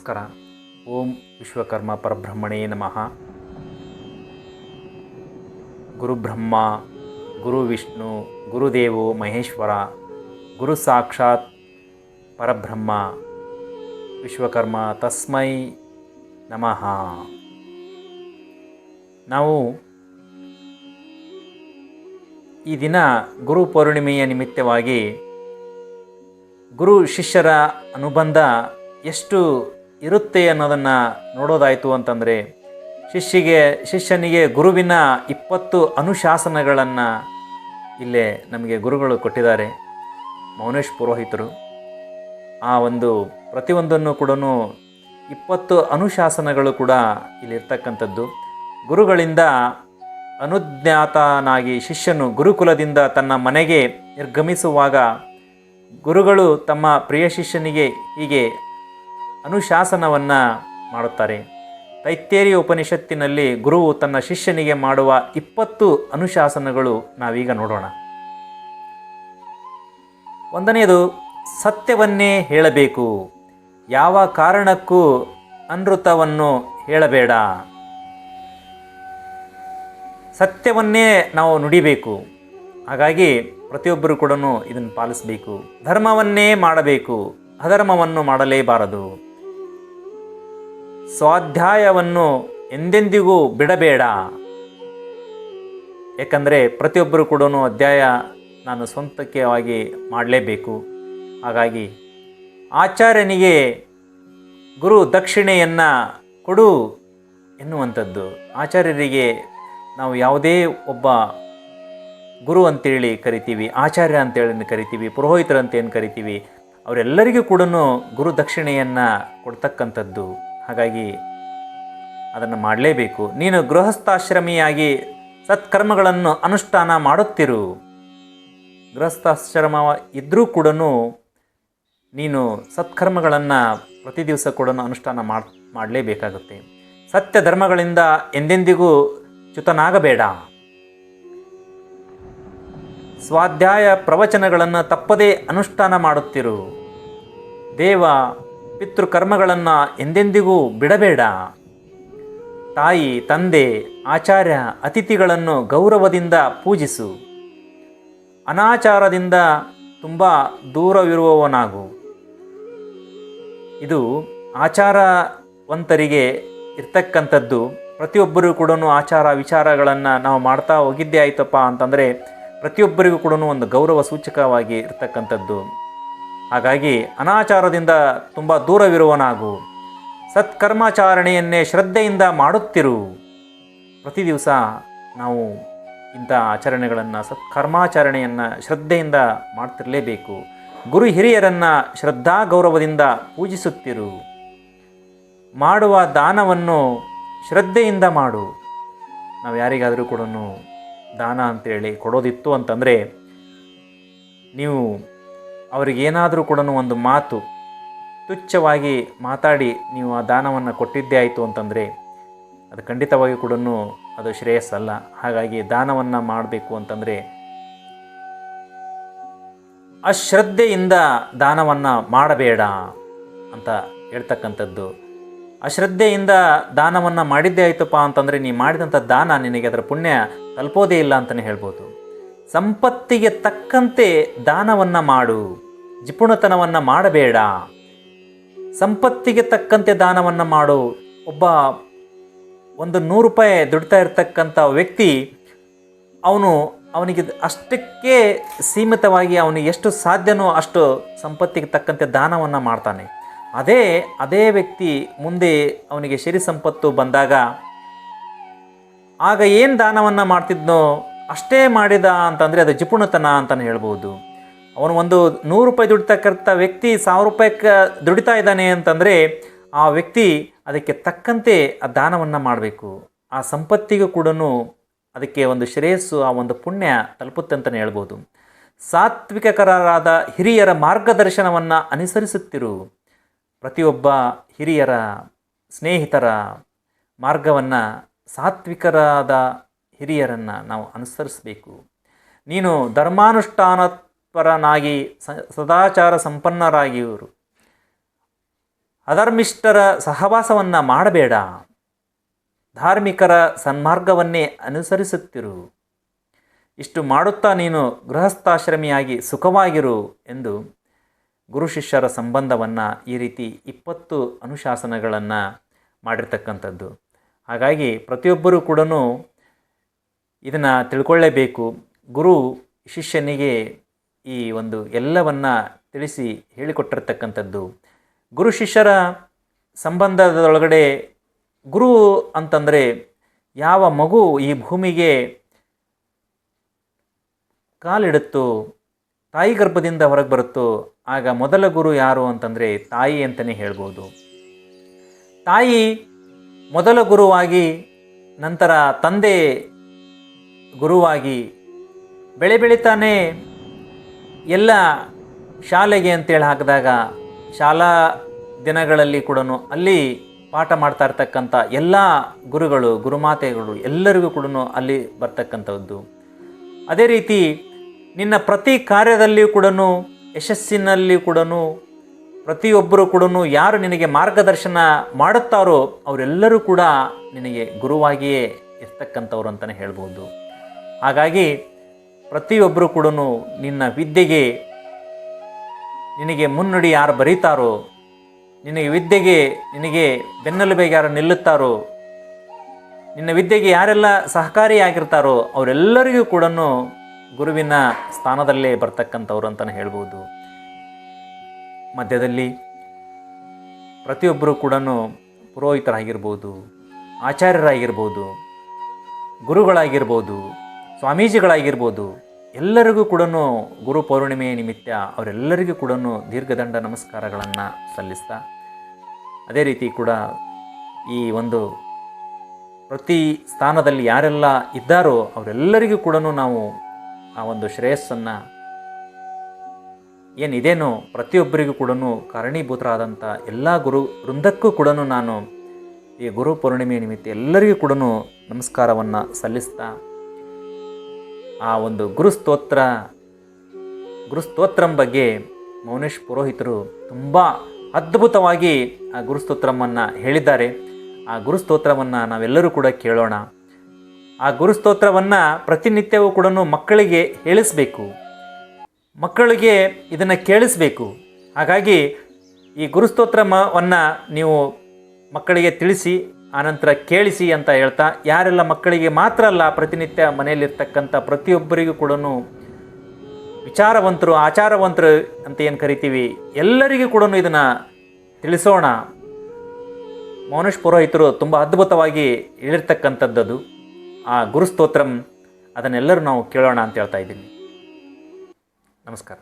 ನಮಸ್ಕಾರ. ಓಂ ವಿಶ್ವಕರ್ಮ ಪರಬ್ರಹ್ಮಣೇ ನಮಃ. ಗುರುಬ್ರಹ್ಮ ಗುರು ವಿಷ್ಣು ಗುರುದೇವೋ ಮಹೇಶ್ವರ ಗುರು ಸಾಕ್ಷಾತ್ ಪರಬ್ರಹ್ಮ ವಿಶ್ವಕರ್ಮ ತಸ್ಮೈ ನಮಃ. ನಾವು ಈ ದಿನ ಗುರು ಪೌರ್ಣಿಮೆಯ ನಿಮಿತ್ತವಾಗಿ ಗುರು ಶಿಷ್ಯರ ಅನುಬಂಧ ಎಷ್ಟು ಇರುತ್ತೆ ಅನ್ನೋದನ್ನು ನೋಡೋದಾಯಿತು ಅಂತಂದರೆ, ಶಿಷ್ಯನಿಗೆ ಗುರುವಿನ 20 ಅನುಶಾಸನಗಳನ್ನು ಇಲ್ಲೇ ನಮಗೆ ಗುರುಗಳು ಕೊಟ್ಟಿದ್ದಾರೆ, ಮೌನೇಶ್ ಪುರೋಹಿತರು. ಆ ಒಂದು ಪ್ರತಿಯೊಂದನ್ನು ಕೂಡ 20 ಅನುಶಾಸನಗಳು ಕೂಡ ಇಲ್ಲಿರ್ತಕ್ಕಂಥದ್ದು. ಗುರುಗಳಿಂದ ಅನುಜ್ಞಾತನಾಗಿ ಶಿಷ್ಯನು ಗುರುಕುಲದಿಂದ ತನ್ನ ಮನೆಗೆ ನಿರ್ಗಮಿಸುವಾಗ ಗುರುಗಳು ತಮ್ಮ ಪ್ರಿಯ ಶಿಷ್ಯನಿಗೆ ಹೀಗೆ ಅನುಶಾಸನವನ್ನು ಮಾಡುತ್ತಾರೆ. ತೈತ್ತೇರಿಯ ಉಪನಿಷತ್ತಿನಲ್ಲಿ ಗುರುವು ತನ್ನ ಶಿಷ್ಯನಿಗೆ ಮಾಡುವ 20 ಅನುಶಾಸನಗಳು ನಾವೀಗ ನೋಡೋಣ. ಒಂದನೆಯದು, ಸತ್ಯವನ್ನೇ ಹೇಳಬೇಕು, ಯಾವ ಕಾರಣಕ್ಕೂ ಅನೃತವನ್ನು ಹೇಳಬೇಡ. ಸತ್ಯವನ್ನೇ ನಾವು ನುಡಿಬೇಕು. ಹಾಗಾಗಿ ಪ್ರತಿಯೊಬ್ಬರು ಕೂಡ ಇದನ್ನು ಪಾಲಿಸಬೇಕು. ಧರ್ಮವನ್ನೇ ಮಾಡಬೇಕು, ಅಧರ್ಮವನ್ನು ಮಾಡಲೇಬಾರದು. ಸ್ವಾಧ್ಯಾಯವನ್ನು ಎಂದೆಂದಿಗೂ ಬಿಡಬೇಡ. ಏಕೆಂದರೆ ಪ್ರತಿಯೊಬ್ಬರು ಕೂಡ ಅಧ್ಯಾಯ ನಾನು ಸ್ವಂತವಾಗಿ ಮಾಡಲೇಬೇಕು. ಹಾಗಾಗಿ ಆಚಾರ್ಯನಿಗೆ ಗುರು ದಕ್ಷಿಣೆಯನ್ನು ಕೊಡು ಎನ್ನುವಂಥದ್ದು. ಆಚಾರ್ಯರಿಗೆ ನಾವು ಯಾವುದೇ ಒಬ್ಬ ಗುರು ಅಂತೇಳಿ ಕರಿತೀವಿ, ಆಚಾರ್ಯ ಅಂತೇಳಿ ಕರಿತೀವಿ, ಪುರೋಹಿತರು ಅಂತೇನು ಕರಿತೀವಿ, ಅವರೆಲ್ಲರಿಗೂ ಕೂಡ ಗುರು ದಕ್ಷಿಣೆಯನ್ನು ಕೊಡ್ತಕ್ಕಂಥದ್ದು. ಹಾಗಾಗಿ ಅದನ್ನು ಮಾಡಲೇಬೇಕು. ನೀನು ಗೃಹಸ್ಥಾಶ್ರಮಿಯಾಗಿ ಸತ್ಕರ್ಮಗಳನ್ನು ಅನುಷ್ಠಾನ ಮಾಡುತ್ತಿರು. ಗೃಹಸ್ಥಾಶ್ರಮ ಇದ್ದರೂ ಕೂಡ ನೀನು ಸತ್ಕರ್ಮಗಳನ್ನು ಪ್ರತಿ ದಿವಸ ಕೂಡ ಅನುಷ್ಠಾನ ಮಾಡಲೇಬೇಕಾಗುತ್ತೆ. ಸತ್ಯ ಧರ್ಮಗಳಿಂದ ಎಂದೆಂದಿಗೂ ಚ್ಯುತನಾಗಬೇಡ. ಸ್ವಾಧ್ಯಾಯ ಪ್ರವಚನಗಳನ್ನು ತಪ್ಪದೇ ಅನುಷ್ಠಾನ ಮಾಡುತ್ತಿರು. ದೇವ ಪಿತೃಕರ್ಮಗಳನ್ನು ಎಂದೆಂದಿಗೂ ಬಿಡಬೇಡ. ತಾಯಿ, ತಂದೆ, ಆಚಾರ್ಯ, ಅತಿಥಿಗಳನ್ನು ಗೌರವದಿಂದ ಪೂಜಿಸು. ಅನಾಚಾರದಿಂದ ತುಂಬ ದೂರವಿರುವವನಾಗು. ಇದು ಆಚಾರವಂತರಿಗೆ ಇರ್ತಕ್ಕಂಥದ್ದು. ಪ್ರತಿಯೊಬ್ಬರಿಗೂ ಕೂಡ ಆಚಾರ ವಿಚಾರಗಳನ್ನು ನಾವು ಮಾಡ್ತಾ ಹೋಗಿದ್ದೇ ಆಯ್ತಪ್ಪ ಅಂತಂದರೆ ಪ್ರತಿಯೊಬ್ಬರಿಗೂ ಕೂಡ ಒಂದು ಗೌರವ ಸೂಚಕವಾಗಿ ಇರ್ತಕ್ಕಂಥದ್ದು. ಹಾಗಾಗಿ ಅನಾಚಾರದಿಂದ ತುಂಬ ದೂರವಿರುವನಾಗು. ಸತ್ಕರ್ಮಾಚರಣೆಯನ್ನೇ ಶ್ರದ್ಧೆಯಿಂದ ಮಾಡುತ್ತಿರು. ಪ್ರತಿ ದಿವಸ ನಾವು ಇಂಥ ಆಚರಣೆಗಳನ್ನು, ಸತ್ಕರ್ಮಾಚರಣೆಯನ್ನು ಶ್ರದ್ಧೆಯಿಂದ ಮಾಡ್ತಿರಲೇಬೇಕು. ಗುರು ಹಿರಿಯರನ್ನು ಶ್ರದ್ಧಾ ಗೌರವದಿಂದ ಪೂಜಿಸುತ್ತಿರು. ಮಾಡುವ ದಾನವನ್ನು ಶ್ರದ್ಧೆಯಿಂದ ಮಾಡು. ನಾವು ಯಾರಿಗಾದರೂ ಕೂಡ ದಾನ ಅಂತೇಳಿ ಕೊಡೋದಿತ್ತು ಅಂತಂದರೆ, ನೀವು ಅವರಿಗೇನಾದರೂ ಕೂಡ ಒಂದು ಮಾತು ತುಚ್ಛವಾಗಿ ಮಾತಾಡಿ ನೀವು ಆ ದಾನವನ್ನು ಕೊಟ್ಟಿದ್ದೇ ಆಯಿತು ಅಂತಂದರೆ ಅದು ಖಂಡಿತವಾಗಿ ಕೂಡ ಅದು ಶ್ರೇಯಸ್ಸಲ್ಲ. ಹಾಗಾಗಿ ದಾನವನ್ನು ಮಾಡಬೇಕು ಅಂತಂದರೆ ಅಶ್ರದ್ಧೆಯಿಂದ ದಾನವನ್ನು ಮಾಡಬೇಡ ಅಂತ ಹೇಳ್ತಕ್ಕಂಥದ್ದು. ಅಶ್ರದ್ಧೆಯಿಂದ ದಾನವನ್ನು ಮಾಡಿದ್ದೇ ಆಯ್ತಪ್ಪ ಅಂತಂದರೆ ನೀ ಮಾಡಿದಂಥ ದಾನ ನಿನಗೆ ಅದರ ಪುಣ್ಯ ತಲುಪೋದೇ ಇಲ್ಲ ಅಂತಲೇ ಹೇಳ್ಬೋದು. ಸಂಪತ್ತಿಗೆ ತಕ್ಕಂತೆ ದಾನವನ್ನು ಮಾಡು, ಜಿಪುಣತನವನ್ನು ಮಾಡಬೇಡ. ಸಂಪತ್ತಿಗೆ ತಕ್ಕಂತೆ ದಾನವನ್ನು ಮಾಡು. ಒಂದು 100 ರೂಪಾಯಿ ದುಡ್ತಾ ಇರ್ತಕ್ಕಂಥ ವ್ಯಕ್ತಿ ಅವನಿಗೆ ಅಷ್ಟಕ್ಕೆ ಸೀಮಿತವಾಗಿ ಅವನಿಗೆ ಎಷ್ಟು ಸಾಧ್ಯನೋ ಅಷ್ಟು ಸಂಪತ್ತಿಗೆ ತಕ್ಕಂತೆ ದಾನವನ್ನು ಮಾಡ್ತಾನೆ. ಅದೇ ವ್ಯಕ್ತಿ ಮುಂದೆ ಅವನಿಗೆ ಸಿರಿ ಸಂಪತ್ತು ಬಂದಾಗ ಆಗ ಏನು ದಾನವನ್ನು ಮಾಡ್ತಿದ್ನೋ ಅಷ್ಟೇ ಮಾಡಿದ ಅಂತಂದರೆ ಅದು ಜಿಪುಣತನ ಅಂತಲೇ ಹೇಳ್ಬೋದು. ಅವನು ಒಂದು 100 ರೂಪಾಯಿ ದುಡಿತಕ್ಕಂಥ ವ್ಯಕ್ತಿ 1000 ರೂಪಾಯಿಗೆ ದುಡಿತಾ ಇದ್ದಾನೆ ಅಂತಂದರೆ ಆ ವ್ಯಕ್ತಿ ಅದಕ್ಕೆ ತಕ್ಕಂತೆ ಆ ದಾನವನ್ನು ಮಾಡಬೇಕು. ಆ ಸಂಪತ್ತಿಗೂ ಕೂಡ ಅದಕ್ಕೆ ಒಂದು ಶ್ರೇಯಸ್ಸು, ಆ ಒಂದು ಪುಣ್ಯ ತಲುಪುತ್ತೆ ಅಂತಲೇ ಹೇಳ್ಬೋದು. ಸಾತ್ವಿಕರಾದ ಹಿರಿಯರ ಮಾರ್ಗದರ್ಶನವನ್ನು ಅನುಸರಿಸುತ್ತಿರು. ಪ್ರತಿಯೊಬ್ಬ ಹಿರಿಯರ ಸ್ನೇಹಿತರ ಮಾರ್ಗವನ್ನು, ಸಾತ್ವಿಕರಾದ ಹಿರಿಯರನ್ನು ನಾವು ಅನುಸರಿಸಬೇಕು. ನೀನು ಧರ್ಮಾನುಷ್ಠಾನಪರನಾಗಿ ಸದಾಚಾರ ಸಂಪನ್ನರಾಗಿವರು. ಅಧರ್ಮಿಷ್ಠರ ಸಹವಾಸವನ್ನು ಮಾಡಬೇಡ, ಧಾರ್ಮಿಕರ ಸನ್ಮಾರ್ಗವನ್ನೇ ಅನುಸರಿಸುತ್ತಿರು. ಇಷ್ಟು ಮಾಡುತ್ತಾ ನೀನು ಗೃಹಸ್ಥಾಶ್ರಮಿಯಾಗಿ ಸುಖವಾಗಿರು ಎಂದು ಗುರು ಶಿಷ್ಯರ ಸಂಬಂಧವನ್ನು ಈ ರೀತಿ 20 ಅನುಶಾಸನಗಳನ್ನು ಮಾಡಿರ್ತಕ್ಕಂಥದ್ದು. ಹಾಗಾಗಿ ಪ್ರತಿಯೊಬ್ಬರೂ ಕೂಡ ಇದನ್ನು ತಿಳ್ಕೊಳ್ಳೇಬೇಕು. ಗುರು ಶಿಷ್ಯನಿಗೆ ಈ ಒಂದು ಎಲ್ಲವನ್ನು ತಿಳಿಸಿ ಹೇಳಿಕೊಟ್ಟಿರ್ತಕ್ಕಂಥದ್ದು. ಗುರು ಶಿಷ್ಯರ ಸಂಬಂಧದೊಳಗಡೆ ಗುರು ಅಂತಂದರೆ ಯಾವ ಮಗು ಈ ಭೂಮಿಗೆ ಕಾಲಿಡುತ್ತೋ, ತಾಯಿ ಗರ್ಭದಿಂದ ಹೊರಗೆ ಬರುತ್ತೋ, ಆಗ ಮೊದಲ ಗುರು ಯಾರು ಅಂತಂದರೆ ತಾಯಿ ಅಂತಲೇ ಹೇಳ್ಬೋದು. ತಾಯಿ ಮೊದಲ ಗುರುವಾಗಿ, ನಂತರ ತಂದೆ ಗುರುವಾಗಿ ಬೆಳೀತಾನೆ ಎಲ್ಲ ಶಾಲೆಗೆ ಅಂತೇಳಿ ಹಾಕಿದಾಗ ಶಾಲಾ ದಿನಗಳಲ್ಲಿ ಕೂಡ ಅಲ್ಲಿ ಪಾಠ ಮಾಡ್ತಾ ಇರ್ತಕ್ಕಂಥ ಎಲ್ಲ ಗುರುಗಳು, ಗುರುಮಾತೆಗಳು ಎಲ್ಲರಿಗೂ ಕೂಡ ಅಲ್ಲಿ ಬರ್ತಕ್ಕಂಥದ್ದು. ಅದೇ ರೀತಿ ನಿನ್ನ ಪ್ರತಿ ಕಾರ್ಯದಲ್ಲಿಯೂ ಕೂಡ, ಯಶಸ್ಸಿನಲ್ಲಿ ಕೂಡ ಪ್ರತಿಯೊಬ್ಬರು ಕೂಡ ಯಾರು ನಿನಗೆ ಮಾರ್ಗದರ್ಶನ ಮಾಡುತ್ತಾರೋ ಅವರೆಲ್ಲರೂ ಕೂಡ ನಿನಗೆ ಗುರುವಾಗಿಯೇ ಇರ್ತಕ್ಕಂಥವ್ರು ಅಂತಲೇ ಹೇಳ್ಬೋದು. ಹಾಗಾಗಿ ಪ್ರತಿಯೊಬ್ಬರು ಕೂಡ ನಿನ್ನ ವಿದ್ಯೆಗೆ, ನಿನಗೆ ಮುನ್ನುಡಿ ಯಾರು ಬರೀತಾರೋ, ನಿನಗೆ ವಿದ್ಯೆಗೆ ನಿನಗೆ ಬೆನ್ನೆಲುಬೆಗೆ ಯಾರು ನಿಲ್ಲುತ್ತಾರೋ, ನಿನ್ನ ವಿದ್ಯೆಗೆ ಯಾರೆಲ್ಲ ಸಹಕಾರಿಯಾಗಿರ್ತಾರೋ ಅವರೆಲ್ಲರಿಗೂ ಕೂಡ ಗುರುವಿನ ಸ್ಥಾನದಲ್ಲೇ ಬರ್ತಕ್ಕಂಥವ್ರು ಅಂತಲೇ ಹೇಳ್ಬೋದು. ಮಧ್ಯದಲ್ಲಿ ಪ್ರತಿಯೊಬ್ಬರು ಕೂಡ ಪುರೋಹಿತರಾಗಿರ್ಬೋದು, ಆಚಾರ್ಯರಾಗಿರ್ಬೋದು, ಗುರುಗಳಾಗಿರ್ಬೋದು, ಸ್ವಾಮೀಜಿಗಳಾಗಿರ್ಬೋದು, ಎಲ್ಲರಿಗೂ ಕೂಡ ಗುರು ಪೌರ್ಣಿಮೆಯ ನಿಮಿತ್ತ ಅವರೆಲ್ಲರಿಗೂ ಕೂಡ ದೀರ್ಘದಂಡ ನಮಸ್ಕಾರಗಳನ್ನು ಸಲ್ಲಿಸ್ತಾ, ಅದೇ ರೀತಿ ಕೂಡ ಈ ಒಂದು ಪ್ರತಿ ಸ್ಥಾನದಲ್ಲಿ ಯಾರೆಲ್ಲ ಇದ್ದಾರೋ ಅವರೆಲ್ಲರಿಗೂ ಕೂಡ ನಾವು ಆ ಒಂದು ಶ್ರೇಯಸ್ಸನ್ನು ಏನಿದೇನೋ ಪ್ರತಿಯೊಬ್ಬರಿಗೂ ಕೂಡ ಕಾರಣೀಭೂತರಾದಂಥ ಎಲ್ಲ ಗುರು ವೃಂದಕ್ಕೂ ಕೂಡ ನಾನು ಈ ಗುರು ಪೌರ್ಣಿಮೆಯ ನಿಮಿತ್ತ ಎಲ್ಲರಿಗೂ ಕೂಡ ನಮಸ್ಕಾರವನ್ನು ಸಲ್ಲಿಸ್ತಾ, ಆ ಒಂದು ಗುರುಸ್ತೋತ್ರಂ ಬಗ್ಗೆ ಮೌನೇಶ್ ಪುರೋಹಿತರು ತುಂಬ ಅದ್ಭುತವಾಗಿ ಆ ಗುರುಸ್ತೋತ್ರವನ್ನು ಹೇಳಿದ್ದಾರೆ. ಆ ಗುರುಸ್ತೋತ್ರವನ್ನು ನಾವೆಲ್ಲರೂ ಕೂಡ ಕೇಳೋಣ. ಆ ಗುರುಸ್ತೋತ್ರವನ್ನು ಪ್ರತಿನಿತ್ಯವೂ ಕೂಡ ಮಕ್ಕಳಿಗೆ ಹೇಳಿಸಬೇಕು, ಮಕ್ಕಳಿಗೆ ಇದನ್ನು ಕೇಳಿಸಬೇಕು. ಹಾಗಾಗಿ ಈ ಗುರುಸ್ತೋತ್ರವನ್ನು ನೀವು ಮಕ್ಕಳಿಗೆ ತಿಳಿಸಿ, ಆನಂತರ ಕೇಳಿಸಿ ಅಂತ ಹೇಳ್ತಾ, ಯಾರೆಲ್ಲ ಮಕ್ಕಳಿಗೆ ಮಾತ್ರ ಅಲ್ಲ, ಪ್ರತಿನಿತ್ಯ ಮನೆಯಲ್ಲಿರ್ತಕ್ಕಂಥ ಪ್ರತಿಯೊಬ್ಬರಿಗೂ ಕೂಡ ವಿಚಾರವಂತರು, ಆಚಾರವಂತರು ಅಂತ ಏನು ಕರಿತೀವಿ, ಎಲ್ಲರಿಗೂ ಕೂಡ ಇದನ್ನು ತಿಳಿಸೋಣ. ಮೌನೇಶ್ ಪುರೋಹಿತರು ತುಂಬ ಅದ್ಭುತವಾಗಿ ಹೇಳಿರ್ತಕ್ಕಂಥದ್ದು ಆ ಗುರುಸ್ತೋತ್ರಂ, ಅದನ್ನೆಲ್ಲರೂ ನಾವು ಕೇಳೋಣ ಅಂತ ಹೇಳ್ತಾ ಇದ್ದೀನಿ. ನಮಸ್ಕಾರ.